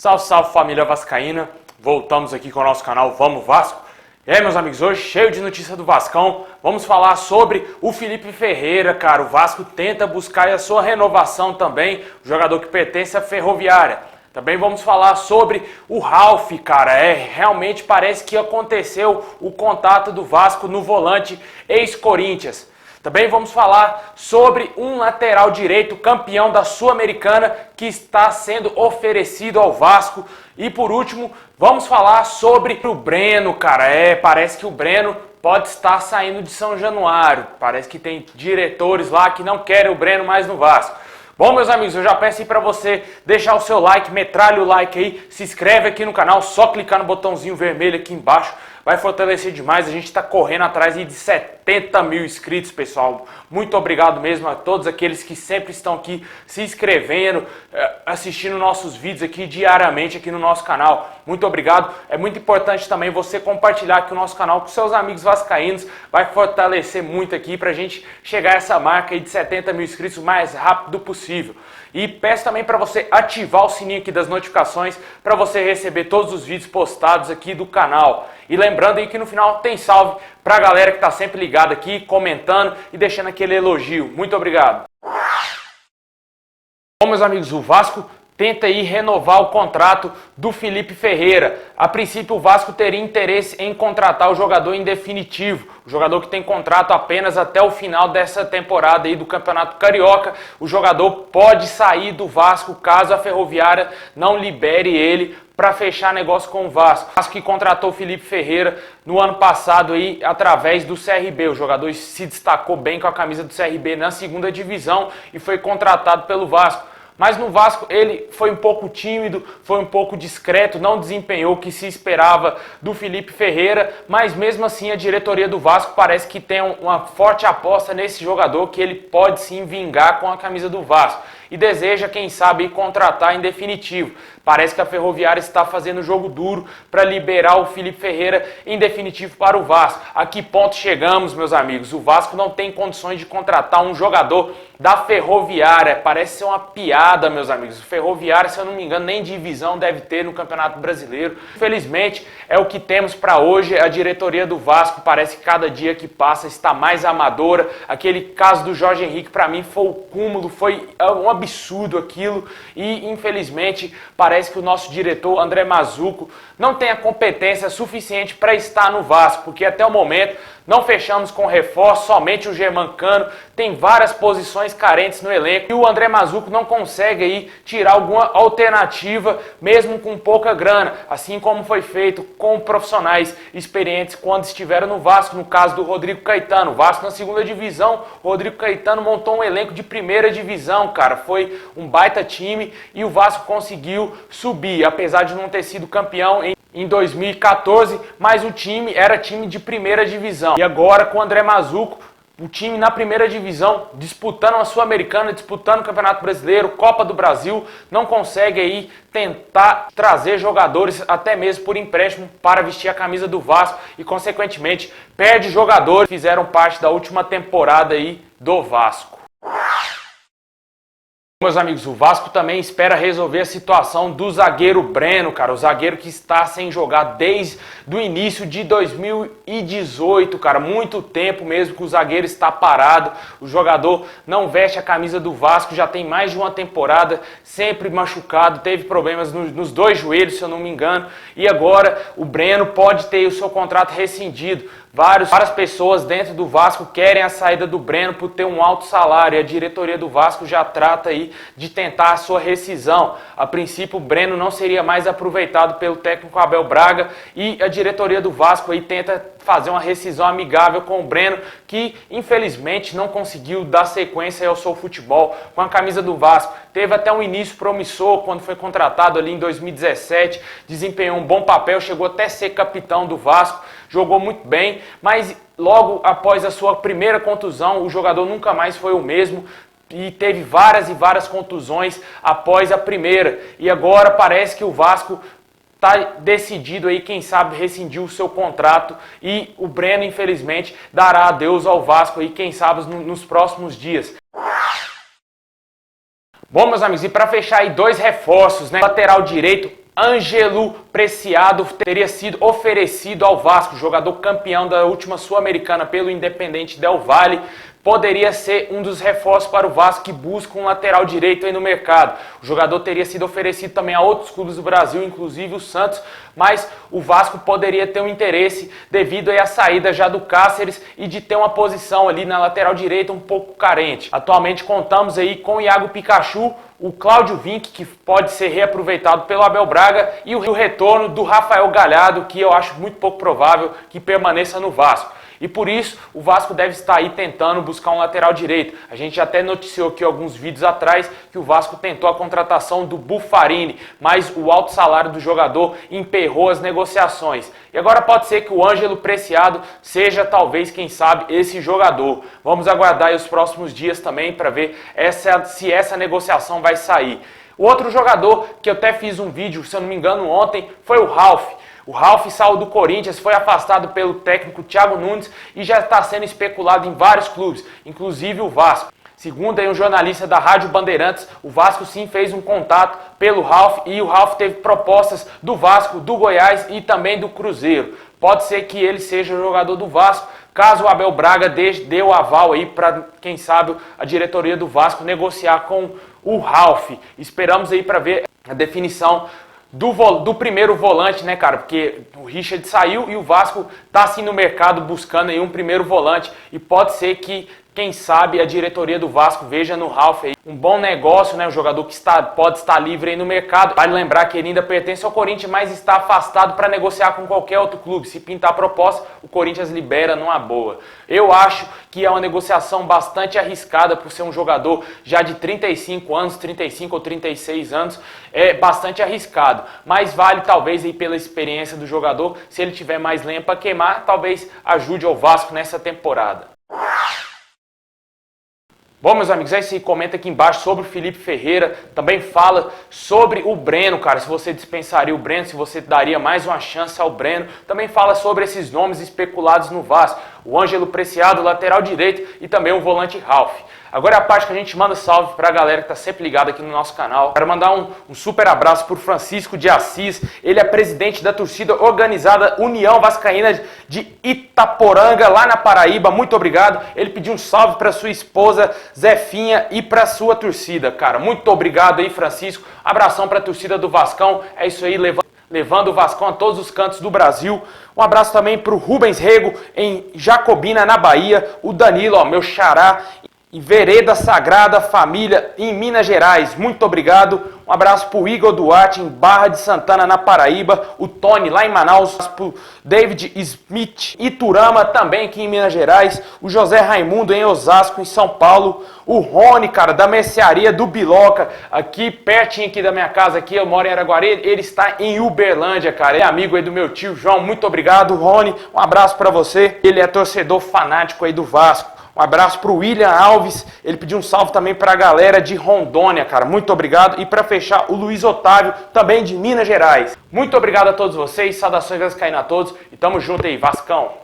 Salve, salve família vascaína, voltamos aqui com o nosso canal Vamos Vasco. E aí meus amigos, hoje cheio de notícia do Vascão, vamos falar sobre o Felipe Ferreira, cara. O Vasco tenta buscar a sua renovação também, o jogador que pertence à Ferroviária. Também vamos falar sobre o Ralf, cara. Realmente parece que aconteceu o contato do Vasco no volante ex-Corinthians. Também vamos falar sobre um lateral direito campeão da Sul-Americana que está sendo oferecido ao Vasco. E por último, vamos falar sobre o Breno, cara. Parece que o Breno pode estar saindo de São Januário. Parece que tem diretores lá que não querem o Breno mais no Vasco. Bom, meus amigos, eu já peço aí pra você deixar o seu like, metralha o like aí, se inscreve aqui no canal, só clicar no botãozinho vermelho aqui embaixo. Vai fortalecer demais, a gente está correndo atrás de 70 mil inscritos, pessoal. Muito obrigado mesmo a todos aqueles que sempre estão aqui se inscrevendo, assistindo nossos vídeos aqui diariamente aqui no nosso canal. Muito obrigado. É muito importante também você compartilhar aqui o nosso canal com seus amigos vascaínos. Vai fortalecer muito aqui para a gente chegar a essa marca aí de 70 mil inscritos o mais rápido possível. E peço também para você ativar o sininho aqui das notificações para você receber todos os vídeos postados aqui do canal. E lembrando aí que no final tem salve para a galera que está sempre ligada aqui, comentando e deixando aquele elogio. Muito obrigado. Bom, meus amigos, o Vasco tenta aí renovar o contrato do Felipe Ferreira. A princípio, o Vasco teria interesse em contratar o jogador em definitivo. O jogador que tem contrato apenas até o final dessa temporada aí do Campeonato Carioca. O jogador pode sair do Vasco caso a Ferroviária não libere ele para fechar negócio com o Vasco. O Vasco que contratou o Felipe Ferreira no ano passado aí através do CRB. O jogador se destacou bem com a camisa do CRB na segunda divisão e foi contratado pelo Vasco. Mas no Vasco ele foi um pouco tímido, foi um pouco discreto, não desempenhou o que se esperava do Felipe Ferreira, mas mesmo assim a diretoria do Vasco parece que tem uma forte aposta nesse jogador, que ele pode sim vingar com a camisa do Vasco e deseja, quem sabe, contratar em definitivo. Parece que a Ferroviária está fazendo jogo duro para liberar o Felipe Ferreira em definitivo para o Vasco. A que ponto chegamos, meus amigos? O Vasco não tem condições de contratar um jogador da Ferroviária. Parece ser uma piada, meus amigos. O Ferroviária, se eu não me engano, nem divisão deve ter no Campeonato Brasileiro. Infelizmente, é o que temos para hoje. A diretoria do Vasco parece que cada dia que passa está mais amadora. Aquele caso do Jorge Henrique, para mim, foi o cúmulo, foi um absurdo aquilo. E, infelizmente, parece que o nosso diretor, André Mazzucco, não tem a competência suficiente para estar no Vasco, porque até o momento não fechamos com reforço, somente o Germancano, tem várias posições carentes no elenco e o André Mazzucco não consegue aí tirar alguma alternativa, mesmo com pouca grana, assim como foi feito com profissionais experientes quando estiveram no Vasco, no caso do Rodrigo Caetano. O Vasco na segunda divisão, o Rodrigo Caetano montou um elenco de primeira divisão, cara, foi um baita time e o Vasco conseguiu subir, apesar de não ter sido campeão em 2014, mas o time era time de primeira divisão. E agora com o André Mazzucco, o time na primeira divisão, disputando a Sul-Americana, disputando o Campeonato Brasileiro, Copa do Brasil, não consegue aí tentar trazer jogadores, até mesmo por empréstimo, para vestir a camisa do Vasco e, consequentemente, perde jogadores que fizeram parte da última temporada aí do Vasco. Meus amigos, o Vasco também espera resolver a situação do zagueiro Breno, cara. O zagueiro que está sem jogar desde o início de 2018, cara. Muito tempo mesmo que o zagueiro está parado. O jogador não veste a camisa do Vasco, já tem mais de uma temporada, sempre machucado. Teve problemas nos dois joelhos, se eu não me engano. E agora o Breno pode ter o seu contrato rescindido. Várias pessoas dentro do Vasco querem a saída do Breno por ter um alto salário e a diretoria do Vasco já trata aí de tentar a sua rescisão. A princípio o Breno não seria mais aproveitado pelo técnico Abel Braga e a diretoria do Vasco aí tenta fazer uma rescisão amigável com o Breno, que infelizmente não conseguiu dar sequência ao seu futebol com a camisa do Vasco. Teve até um início promissor quando foi contratado ali em 2017, desempenhou um bom papel, chegou até a ser capitão do Vasco, jogou muito bem, mas logo após a sua primeira contusão, o jogador nunca mais foi o mesmo e teve várias e várias contusões após a primeira. E agora parece que o Vasco está decidido aí, quem sabe, rescindir o seu contrato e o Breno, infelizmente, dará adeus ao Vasco aí, quem sabe, nos próximos dias. Bom, meus amigos, e para fechar aí dois reforços, né? Lateral direito, Ângelo Preciado teria sido oferecido ao Vasco, jogador campeão da última Sul-Americana pelo Independente Del Valle. Poderia ser um dos reforços para o Vasco que busca um lateral direito aí no mercado. O jogador teria sido oferecido também a outros clubes do Brasil, inclusive o Santos, mas o Vasco poderia ter um interesse devido aí à saída já do Cáceres e de ter uma posição ali na lateral direita um pouco carente. Atualmente contamos aí com o Iago Pikachu, o Cláudio Vinck, que pode ser reaproveitado pelo Abel Braga, e o retorno do Rafael Galhardo, que eu acho muito pouco provável que permaneça no Vasco. E por isso, o Vasco deve estar aí tentando buscar um lateral direito. A gente até noticiou aqui alguns vídeos atrás que o Vasco tentou a contratação do Buffarini, mas o alto salário do jogador emperrou as negociações. E agora pode ser que o Ângelo Preciado seja, talvez, quem sabe, esse jogador. Vamos aguardar aí os próximos dias também para ver se essa negociação vai sair. O outro jogador, que eu até fiz um vídeo, se eu não me engano, ontem, foi o Ralf. O Ralf saiu do Corinthians, foi afastado pelo técnico Thiago Nunes e já está sendo especulado em vários clubes, inclusive o Vasco. Segundo aí um jornalista da Rádio Bandeirantes, o Vasco sim fez um contato pelo Ralf e o Ralf teve propostas do Vasco, do Goiás e também do Cruzeiro. Pode ser que ele seja jogador do Vasco, caso o Abel Braga dê o aval aí para, quem sabe, a diretoria do Vasco negociar com o Ralf. Esperamos aí para ver a definição do primeiro volante, né, cara? Porque o Richard saiu e o Vasco tá assim no mercado buscando aí um primeiro volante. E pode ser que, quem sabe, a diretoria do Vasco veja no Ralf aí um bom negócio, né? Um jogador que pode estar livre aí no mercado. Vale lembrar que ele ainda pertence ao Corinthians, mas está afastado para negociar com qualquer outro clube. Se pintar a proposta, o Corinthians libera numa boa. Eu acho que é uma negociação bastante arriscada por ser um jogador já de 35 anos, 35 ou 36 anos. É bastante arriscado, mas vale talvez aí pela experiência do jogador. Se ele tiver mais lenha para queimar, talvez ajude ao Vasco nessa temporada. Bom, meus amigos, é isso aí. Comenta aqui embaixo sobre o Felipe Ferreira. Também fala sobre o Breno, cara. Se você dispensaria o Breno, se você daria mais uma chance ao Breno. Também fala sobre esses nomes especulados no Vasco. O Ângelo Preciado, lateral direito, e também o volante Ralf. Agora é a parte que a gente manda salve pra galera que tá sempre ligada aqui no nosso canal. Quero mandar um super abraço pro Francisco de Assis. Ele é presidente da torcida organizada União Vascaína de Itaporanga, lá na Paraíba. Muito obrigado. Ele pediu um salve pra sua esposa Zefinha e pra sua torcida, cara. Muito obrigado aí, Francisco. Abração pra torcida do Vascão. É isso aí, levando o Vascão a todos os cantos do Brasil. Um abraço também pro Rubens Rego, em Jacobina, na Bahia. O Danilo, ó, meu xará, em Vereda Sagrada Família, em Minas Gerais. Muito obrigado. Um abraço pro Igor Duarte, em Barra de Santana, na Paraíba. O Tony, lá em Manaus. Pro David Smith, Iturama, também aqui em Minas Gerais. O José Raimundo, em Osasco, em São Paulo. O Rony, cara, da mercearia do Biloca, aqui pertinho aqui da minha casa, aqui eu moro em Araguari. Ele está em Uberlândia, cara. Ele é amigo aí do meu tio João. Muito obrigado, Rony. Um abraço pra você. Ele é torcedor fanático aí do Vasco. Um abraço pro William Alves, ele pediu um salve também pra galera de Rondônia, cara, muito obrigado. E pra fechar, o Luiz Otávio, também de Minas Gerais. Muito obrigado a todos vocês, saudações vascaínas a todos e tamo junto aí, Vascão!